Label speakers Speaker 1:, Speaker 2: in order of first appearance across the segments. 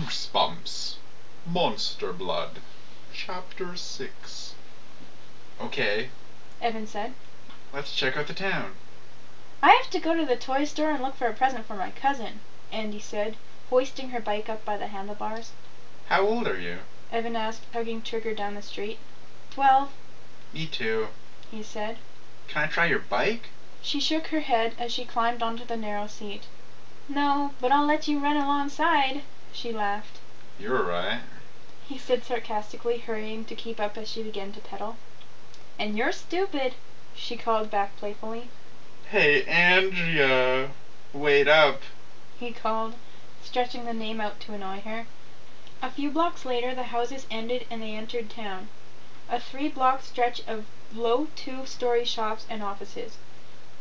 Speaker 1: Goosebumps Monster Blood, Chapter 6. Okay,
Speaker 2: Evan said.
Speaker 1: Let's check out the town.
Speaker 2: I have to go to the toy store and look for a present for my cousin, Andy said, hoisting her bike up by the handlebars.
Speaker 1: How old are you?
Speaker 2: Evan asked, tugging Trigger down the street. 12.
Speaker 1: Me too.
Speaker 2: He said.
Speaker 1: Can I try your bike?
Speaker 2: She shook her head as she climbed onto the narrow seat. No, but I'll let you run alongside, she laughed.
Speaker 1: You're right,
Speaker 2: he said sarcastically, hurrying to keep up as she began to pedal. And you're stupid, she called back playfully.
Speaker 1: Hey, Andrea, wait up,
Speaker 2: he called, stretching the name out to annoy her. A few blocks later the houses ended and they entered town. A 3-block stretch of low 2-story shops and offices.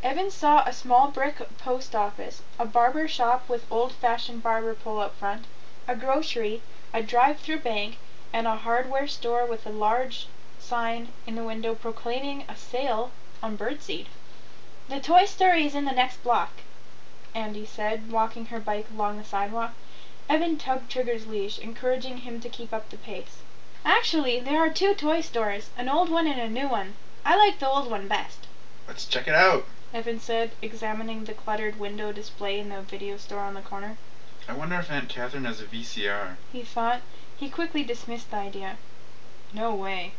Speaker 2: Evan saw a small brick post office, a barber shop with old-fashioned barber pole up front, a grocery, a drive-through bank, and a hardware store with a large sign in the window proclaiming a sale on birdseed. The toy store is in the next block, Andy said, walking her bike along the sidewalk. Evan tugged Trigger's leash, encouraging him to keep up the pace. Actually, there are 2 toy stores, an old one and a new one. I like the old one best.
Speaker 1: Let's check it out,
Speaker 2: Evan said, examining the cluttered window display in the video store on the corner.
Speaker 1: I wonder if Aunt Kathryn has a VCR.
Speaker 2: He thought. He quickly dismissed the idea. No way.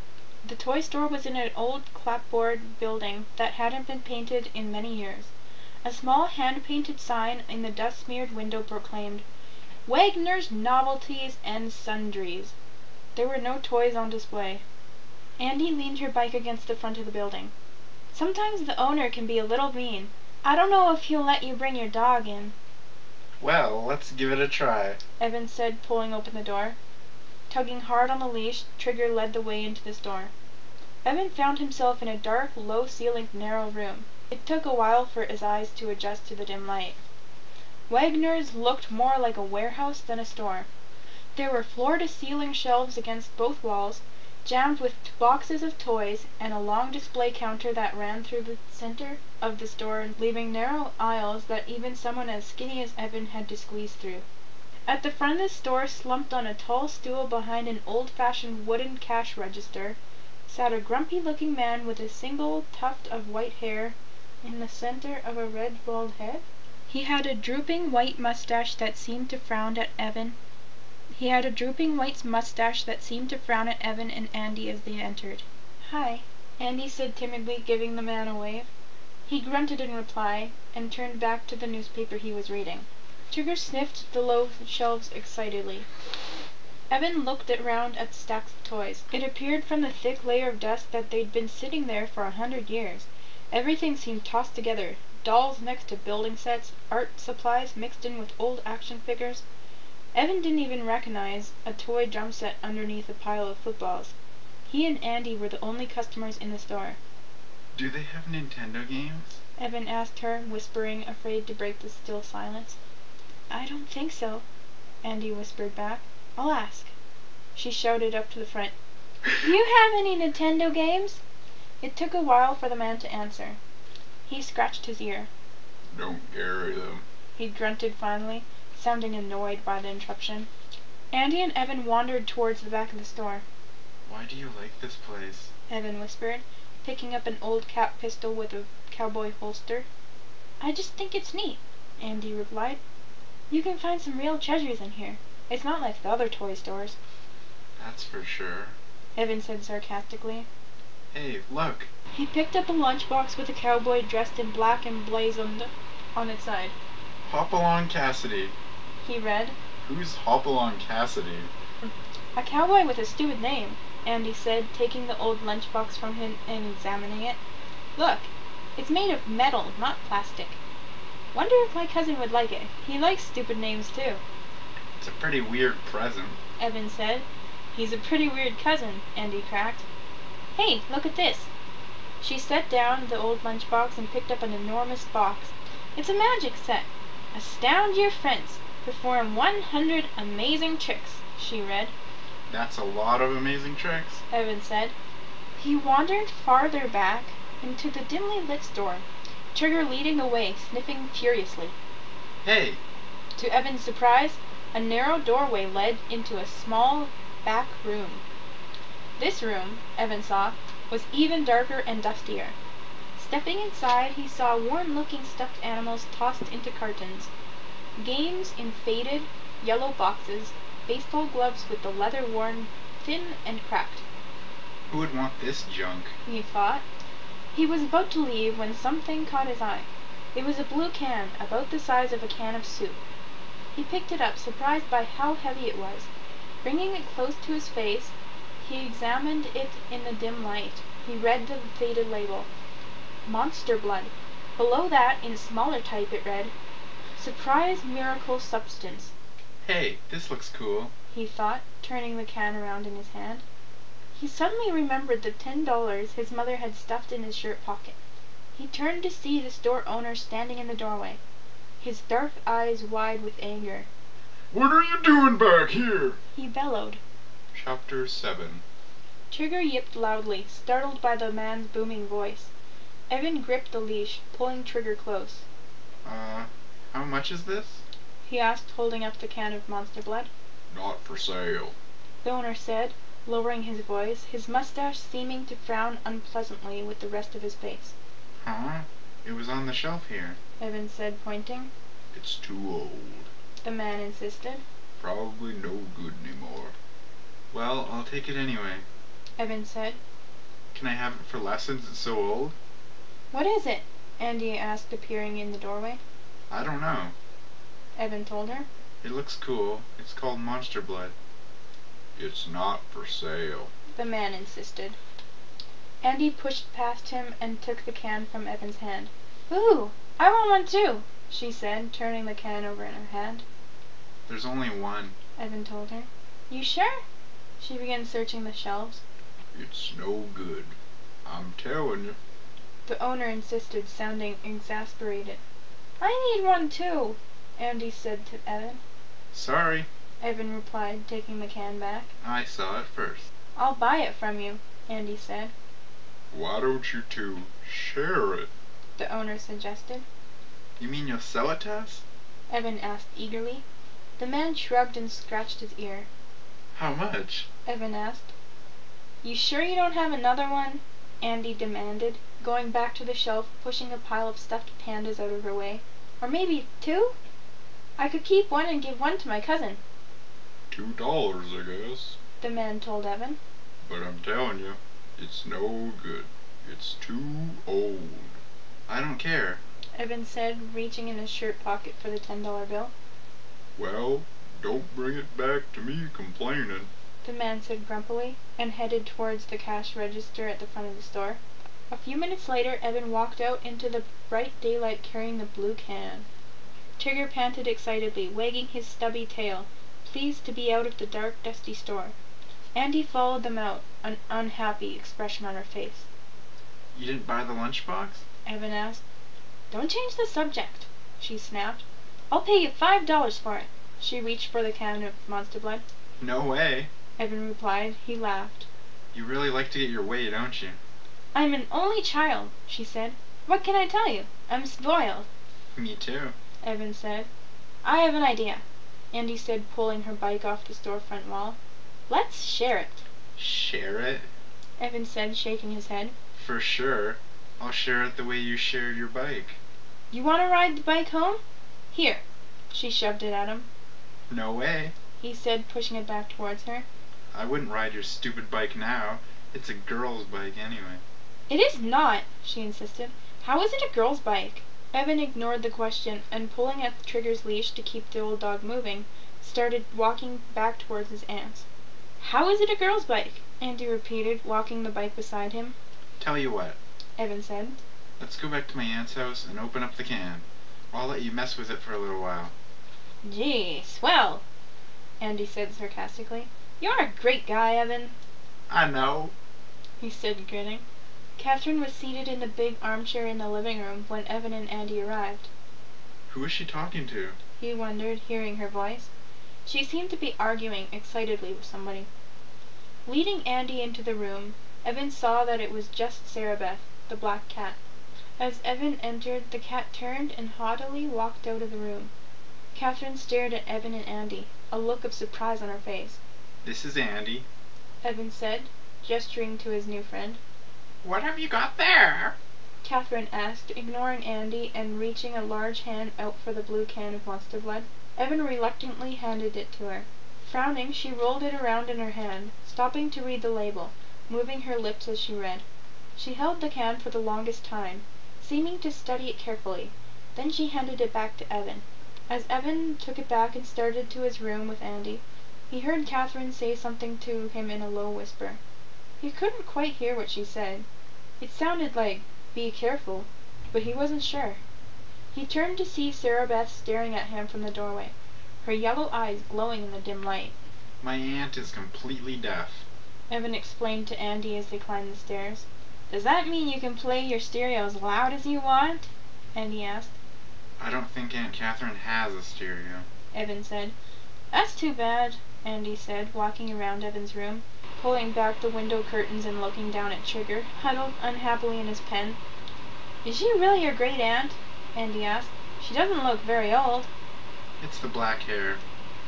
Speaker 2: The toy store was in an old clapboard building that hadn't been painted in many years. A small hand-painted sign in the dust-smeared window proclaimed, Wagner's Novelties and Sundries. There were no toys on display. Andy leaned her bike against the front of the building. Sometimes the owner can be a little mean. I don't know if he'll let you bring your dog in.
Speaker 1: Well, let's give it a try,
Speaker 2: Evan said, pulling open the door. Tugging hard on the leash, Trigger led the way into the store. Evan found himself in a dark, low-ceilinged, narrow room. It took a while for his eyes to adjust to the dim light. Wagner's looked more like a warehouse than a store. There were floor-to-ceiling shelves against both walls, jammed with boxes of toys, and a long display counter that ran through the center of the store, leaving narrow aisles that even someone as skinny as Evan had to squeeze through. At the front of the store, slumped on a tall stool behind an old-fashioned wooden cash register, sat a grumpy-looking man with a single tuft of white hair in the center of a red bald head. He had a drooping white mustache that seemed to frown at Evan. And Andy as they entered. Hi, Andy said timidly, giving the man a wave. He grunted in reply, and turned back to the newspaper he was reading. Trigger sniffed the low shelves excitedly. Evan looked around at the stacks of toys. It appeared from the thick layer of dust that they'd been sitting there for 100 years. Everything seemed tossed together. Dolls next to building sets, art supplies mixed in with old action figures. Evan didn't even recognize a toy drum set underneath a pile of footballs. He and Andy were the only customers in the store.
Speaker 1: Do they have Nintendo games?
Speaker 2: Evan asked her, whispering, afraid to break the still silence. I don't think so, Andy whispered back. I'll ask. She shouted up to the front. Do you have any Nintendo games? It took a while for the man to answer. He scratched his ear.
Speaker 1: Don't carry them,
Speaker 2: he grunted finally, sounding annoyed by the interruption. Andy and Evan wandered towards the back of the store.
Speaker 1: Why do you like this place?
Speaker 2: Evan whispered, picking up an old cap pistol with a cowboy holster. I just think it's neat, Andy replied. You can find some real treasures in here. It's not like the other toy stores.
Speaker 1: That's for sure,
Speaker 2: Evan said sarcastically.
Speaker 1: Hey, look.
Speaker 2: He picked up a lunchbox with a cowboy dressed in black emblazoned on its side.
Speaker 1: Hopalong Cassidy.
Speaker 2: He read.
Speaker 1: Who's Hopalong Cassidy?
Speaker 2: A cowboy with a stupid name, Andy said, taking the old lunchbox from him and examining it. Look, it's made of metal, not plastic. Wonder if my cousin would like it. He likes stupid names too.
Speaker 1: It's a pretty weird present,
Speaker 2: Evan said. He's a pretty weird cousin, Andy cracked. Hey, look at this. She set down the old lunchbox and picked up an enormous box. It's a magic set. Astound your friends. Perform 100 amazing tricks, she read.
Speaker 1: That's a lot of amazing tricks,
Speaker 2: Evan said. He wandered farther back into the dimly lit store, Trigger leading the way, sniffing furiously.
Speaker 1: Hey!
Speaker 2: To Evan's surprise, A narrow doorway led into a small back room. This room, Evan saw, was even darker and dustier. Stepping inside, he saw worn-looking stuffed animals tossed into cartons, games in faded, yellow boxes, baseball gloves with the leather worn thin and cracked.
Speaker 1: Who would want this junk?
Speaker 2: He thought. He was about to leave when something caught his eye. It was a blue can, about the size of a can of soup. He picked it up, surprised by how heavy it was. Bringing it close to his face, he examined it in the dim light. He read the faded label. Monster Blood. Below that, in smaller type, it read, Surprise Miracle Substance.
Speaker 1: Hey, this looks cool,
Speaker 2: he thought, turning the can around in his hand. He suddenly remembered the $10 his mother had stuffed in his shirt pocket. He turned to see the store owner standing in the doorway, his dark eyes wide with anger.
Speaker 1: What are you doing back here?
Speaker 2: He bellowed.
Speaker 1: Chapter 7.
Speaker 2: Trigger yipped loudly, startled by the man's booming voice. Evan gripped the leash, pulling Trigger close.
Speaker 1: How much is this?
Speaker 2: He asked, holding up the can of Monster Blood.
Speaker 1: Not for sale,
Speaker 2: the owner said, lowering his voice, his mustache seeming to frown unpleasantly with the rest of his face.
Speaker 1: Huh? It was on the shelf here.
Speaker 2: Evan said, pointing.
Speaker 1: It's too old,
Speaker 2: the man insisted.
Speaker 1: Probably no good anymore. Well, I'll take it anyway,
Speaker 2: Evan said.
Speaker 1: Can I have it for less since it's so old?
Speaker 2: What is it? Andy asked, appearing in the doorway.
Speaker 1: I don't know,
Speaker 2: Evan told her.
Speaker 1: It looks cool. It's called Monster Blood. It's not for sale,
Speaker 2: the man insisted. Andy pushed past him and took the can from Evan's hand. Ooh, I want one too, she said, turning the can over in her hand.
Speaker 1: There's only one,
Speaker 2: Evan told her. You sure? She began searching the shelves.
Speaker 1: It's no good, I'm telling you,
Speaker 2: the owner insisted, sounding exasperated. I need one too, Andy said to Evan.
Speaker 1: Sorry,
Speaker 2: Evan replied, taking the can back.
Speaker 1: I saw it first.
Speaker 2: I'll buy it from you, Andy said.
Speaker 1: Why don't you two share it?
Speaker 2: the owner suggested.
Speaker 1: You mean you'll sell it to us?
Speaker 2: Evan asked eagerly. The man shrugged and scratched his ear.
Speaker 1: How much?
Speaker 2: Evan asked. You sure you don't have another one? Andy demanded, going back to the shelf, pushing a pile of stuffed pandas out of her way. Or maybe two? I could keep one and give one to my cousin.
Speaker 1: $2, I guess,
Speaker 2: the man told Evan.
Speaker 1: But I'm telling you, it's no good. It's too old. I don't care,
Speaker 2: Evan said, reaching in his shirt pocket for the $10 bill.
Speaker 1: Well, don't bring it back to me complaining,
Speaker 2: the man said grumpily, and headed towards the cash register at the front of the store. A few minutes later, Evan walked out into the bright daylight carrying the blue can. Trigger panted excitedly, wagging his stubby tail, pleased to be out of the dark, dusty store. Andy followed them out, an unhappy expression on her face.
Speaker 1: You didn't buy the lunchbox?
Speaker 2: Evan asked. Don't change the subject, she snapped. I'll pay you $5 for it. She reached for the can of Monster Blood.
Speaker 1: No way.
Speaker 2: Evan replied. He laughed.
Speaker 1: You really like to get your way, don't you?
Speaker 2: I'm an only child, she said. What can I tell you? I'm spoiled.
Speaker 1: Me too,
Speaker 2: Evan said. I have an idea, Andy said, pulling her bike off the storefront wall. Let's share it.
Speaker 1: Share it?
Speaker 2: Evan said, shaking his head.
Speaker 1: For sure. I'll share it the way you shared your bike.
Speaker 2: You want to ride the bike home? Here. She shoved it at him.
Speaker 1: No way,
Speaker 2: he said, pushing it back towards her.
Speaker 1: I wouldn't ride your stupid bike now. It's a girl's bike anyway.
Speaker 2: It is not, she insisted. How is it a girl's bike? Evan ignored the question and, pulling at the Trigger's leash to keep the old dog moving, started walking back towards his aunt's. How is it a girl's bike? Andy repeated, walking the bike beside him.
Speaker 1: Tell you what,
Speaker 2: Evan said.
Speaker 1: Let's go back to my aunt's house and open up the can. I'll let you mess with it for a little while.
Speaker 2: Gee, swell, Andy said sarcastically. You're a great guy, Evan.
Speaker 1: I know,
Speaker 2: he said, grinning. Kathryn was seated in the big armchair in the living room when Evan and Andy arrived.
Speaker 1: Who is she talking to?
Speaker 2: He wondered, hearing her voice. She seemed to be arguing excitedly with somebody. Leading Andy into the room, Evan saw that it was just Sarah Beth, the black cat. As Evan entered, the cat turned and haughtily walked out of the room. Kathryn stared at Evan and Andy, a look of surprise on her face.
Speaker 1: This is Andy,
Speaker 2: Evan said, gesturing to his new friend.
Speaker 1: What have you got there?
Speaker 2: Kathryn asked, ignoring Andy and reaching a large hand out for the blue can of Monster Blood. Evan reluctantly handed it to her. Frowning, she rolled it around in her hand, stopping to read the label, moving her lips as she read. She held the can for the longest time, seeming to study it carefully. Then she handed it back to Evan. As Evan took it back and started to his room with Andy, he heard Kathryn say something to him in a low whisper. He couldn't quite hear what she said. It sounded like, "Be careful," but he wasn't sure. He turned to see Sarah Beth staring at him from the doorway, her yellow eyes glowing in the dim light.
Speaker 1: My aunt is completely deaf,
Speaker 2: Evan explained to Andy as they climbed the stairs. "Does that mean you can play your stereo as loud as you want?" Andy asked.
Speaker 1: I don't think Aunt Kathryn has a stereo,
Speaker 2: Evan said. "That's too bad," Andy said, walking around Evan's room, pulling back the window curtains and looking down at Trigger, huddled unhappily in his pen. "Is she really your great aunt?" Andy asked. "She doesn't look very old."
Speaker 1: It's the black hair.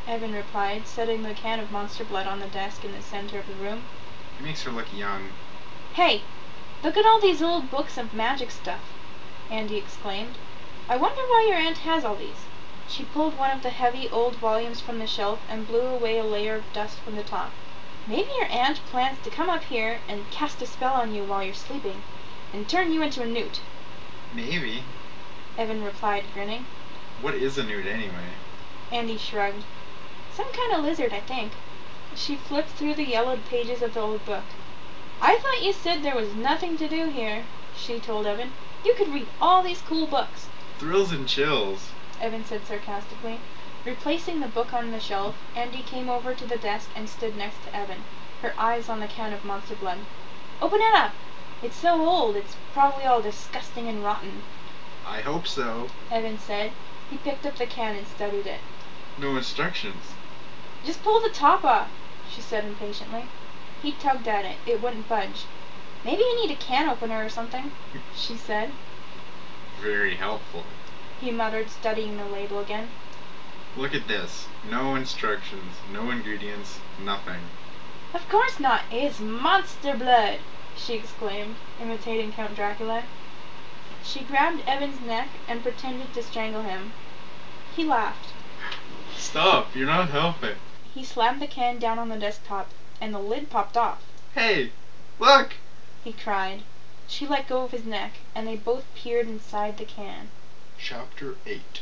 Speaker 2: Evan replied, setting the can of Monster Blood on the desk in the center of the room.
Speaker 1: It makes her look young.
Speaker 2: "Hey, look at all these old books of magic stuff," Andy exclaimed. "I wonder why your aunt has all these." She pulled one of the heavy old volumes from the shelf and blew away a layer of dust from the top. "Maybe your aunt plans to come up here and cast a spell on you while you're sleeping, and turn you into a newt."
Speaker 1: Maybe.
Speaker 2: Evan replied, grinning.
Speaker 1: What is a newt anyway?
Speaker 2: Andy shrugged. "Some kind of lizard, I think." She flipped through the yellowed pages of the old book. "I thought you said there was nothing to do here," she told Evan. "You could read all these cool books."
Speaker 1: Thrills and chills,
Speaker 2: Evan said sarcastically. Replacing the book on the shelf, Andy came over to the desk and stood next to Evan, her eyes on the can of Monster Blood. "Open it up! It's so old, it's probably all disgusting and rotten."
Speaker 1: I hope so.
Speaker 2: Evan said. He picked up the can and studied it.
Speaker 1: No instructions.
Speaker 2: "Just pull the top off," she said impatiently. He tugged at it. It wouldn't budge. "Maybe you need a can opener or something," she said.
Speaker 1: Very helpful.
Speaker 2: He muttered, studying the label again.
Speaker 1: Look at this. No instructions, no ingredients, nothing.
Speaker 2: "Of course not. It's Monster Blood!" she exclaimed, imitating Count Dracula. She grabbed Evan's neck and pretended to strangle him. He laughed.
Speaker 1: Stop, you're not helping.
Speaker 2: He slammed the can down on the desktop, and the lid popped off.
Speaker 1: Hey, look!
Speaker 2: He cried. She let go of his neck, and they both peered inside the can.
Speaker 1: Chapter 8.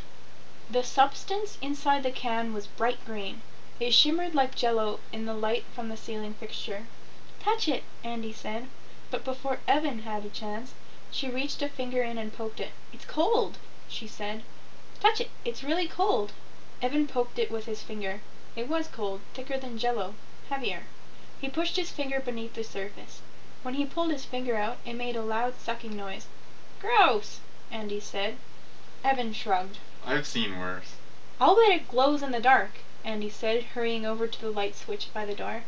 Speaker 2: The substance inside the can was bright green. It shimmered like jello in the light from the ceiling fixture. "Touch it," Andy said, but before Evan had a chance, she reached a finger in and poked it. "It's cold," she said. "Touch it, it's really cold." Evan poked it with his finger. It was cold, thicker than jello, heavier. He pushed his finger beneath the surface. When he pulled his finger out, it made a loud sucking noise. "Gross," Andy said. Evan shrugged.
Speaker 1: I've seen worse.
Speaker 2: "I'll bet it glows in the dark," Andy said, hurrying over to the light switch by the door.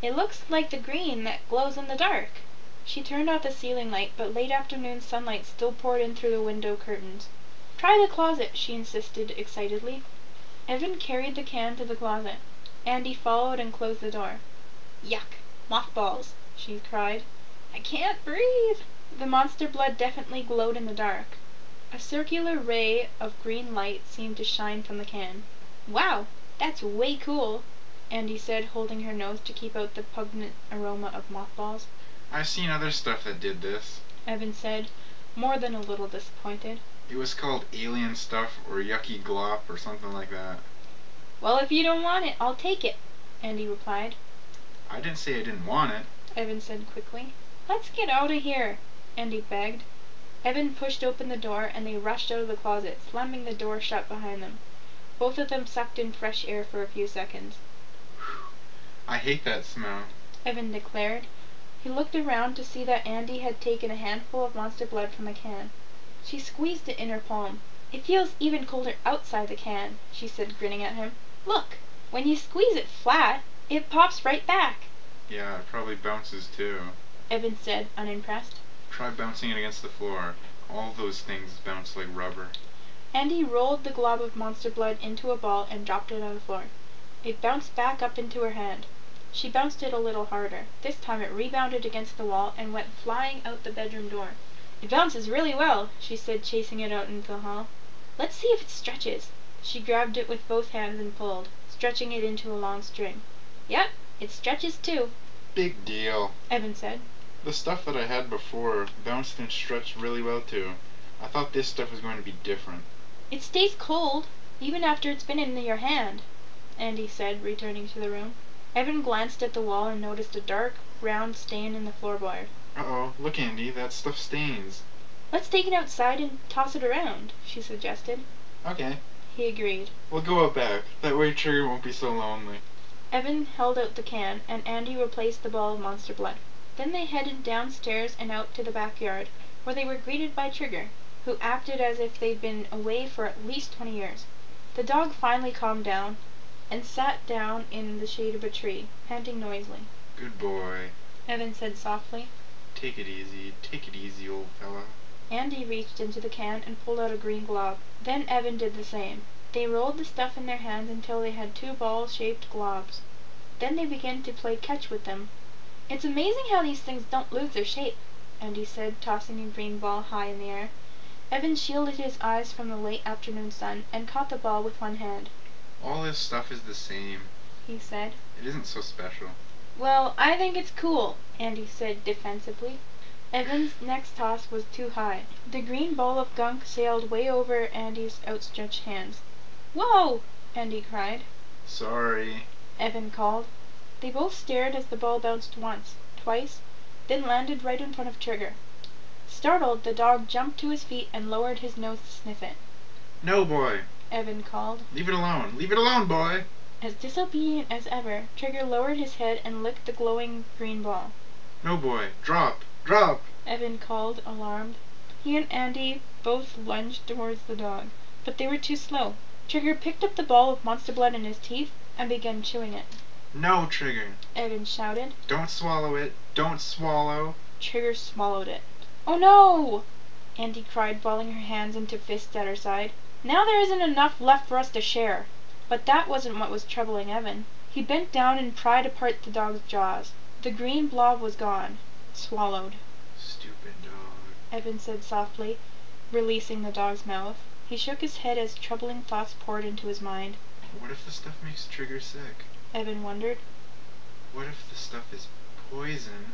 Speaker 2: "It looks like the green that glows in the dark." She turned off the ceiling light, but late afternoon sunlight still poured in through the window curtains. "Try the closet," she insisted excitedly. Evan carried the can to the closet. Andy followed and closed the door. "Yuck! Mothballs!" she cried. "I can't breathe!" The Monster Blood definitely glowed in the dark. A circular ray of green light seemed to shine from the can. "Wow, that's way cool," Andy said, holding her nose to keep out the pungent aroma of mothballs.
Speaker 1: I've seen other stuff that did this.
Speaker 2: Evan said, more than a little disappointed.
Speaker 1: It was called alien stuff or yucky glop or something like that.
Speaker 2: "Well, if you don't want it, I'll take it," Andy replied.
Speaker 1: I didn't say I didn't want it.
Speaker 2: Evan said quickly. "Let's get out of here," Andy begged. Evan pushed open the door and they rushed out of the closet, slamming the door shut behind them. Both of them sucked in fresh air for a few seconds.
Speaker 1: I hate that smell.
Speaker 2: Evan declared. He looked around to see that Andy had taken a handful of Monster Blood from the can. She squeezed it in her palm. "It feels even colder outside the can," she said, grinning at him. "Look! When you squeeze it flat, it pops right back."
Speaker 1: Yeah, it probably bounces too.
Speaker 2: Evan said, unimpressed.
Speaker 1: Try bouncing it against the floor. All those things bounce like rubber.
Speaker 2: Andy rolled the glob of Monster Blood into a ball and dropped it on the floor. It bounced back up into her hand. She bounced it a little harder. This time it rebounded against the wall and went flying out the bedroom door. "It bounces really well," she said, chasing it out into the hall. "Let's see if it stretches." She grabbed it with both hands and pulled, stretching it into a long string. "Yep, it stretches too,"
Speaker 1: Big deal.
Speaker 2: Evan said.
Speaker 1: The stuff that I had before bounced and stretched really well too. I thought this stuff was going to be different.
Speaker 2: "It stays cold, even after it's been in your hand," Andy said, returning to the room. Evan glanced at the wall and noticed a dark, round stain in the floorboard.
Speaker 1: Uh-oh, look Andy, that stuff stains.
Speaker 2: "Let's take it outside and toss it around," she suggested.
Speaker 1: Okay.
Speaker 2: He agreed.
Speaker 1: We'll go out back. That way Trigger won't be so lonely.
Speaker 2: Evan held out the can, and Andy replaced the ball of monster blood. Then they headed downstairs and out to the backyard, where they were greeted by Trigger, who acted as if they'd been away for at least 20 years. The dog finally calmed down, and sat down in the shade of a tree, panting noisily.
Speaker 1: Good boy.
Speaker 2: Evan said softly.
Speaker 1: Take it easy, old fella.
Speaker 2: Andy reached into the can and pulled out a green glob. Then Evan did the same. They rolled the stuff in their hands until they had 2 ball-shaped globs. Then they began to play catch with them. "It's amazing how these things don't lose their shape," Andy said, tossing a green ball high in the air. Evan shielded his eyes from the late afternoon sun and caught the ball with one hand.
Speaker 1: All this stuff is the same,
Speaker 2: he said.
Speaker 1: It isn't so special.
Speaker 2: "Well, I think it's cool," Andy said defensively. Evan's next toss was too high. The green ball of gunk sailed way over Andy's outstretched hands. "Whoa!" Andy cried.
Speaker 1: Sorry.
Speaker 2: Evan called. They both stared as the ball bounced once, twice, then landed right in front of Trigger. Startled, the dog jumped to his feet and lowered his nose to sniff it.
Speaker 1: No, boy.
Speaker 2: Evan called.
Speaker 1: Leave it alone. Leave it alone, boy.
Speaker 2: As disobedient as ever, Trigger lowered his head and licked the glowing green ball.
Speaker 1: No, boy. Drop. Drop.
Speaker 2: Evan called, alarmed. He and Andy both lunged towards the dog, but they were too slow. Trigger picked up the ball of monster blood in his teeth and began chewing it.
Speaker 1: No, Trigger.
Speaker 2: Evan shouted.
Speaker 1: Don't swallow it. Don't swallow.
Speaker 2: Trigger swallowed it. "Oh no!" Andy cried, balling her hands into fists at her side. "Now there isn't enough left for us to share." But that wasn't what was troubling Evan. He bent down and pried apart the dog's jaws. The green blob was gone. Swallowed.
Speaker 1: Stupid dog,
Speaker 2: Evan said softly, releasing the dog's mouth. He shook his head as troubling thoughts poured into his mind.
Speaker 1: What if the stuff makes Trigger sick?
Speaker 2: Evan wondered.
Speaker 1: What if the stuff is poison?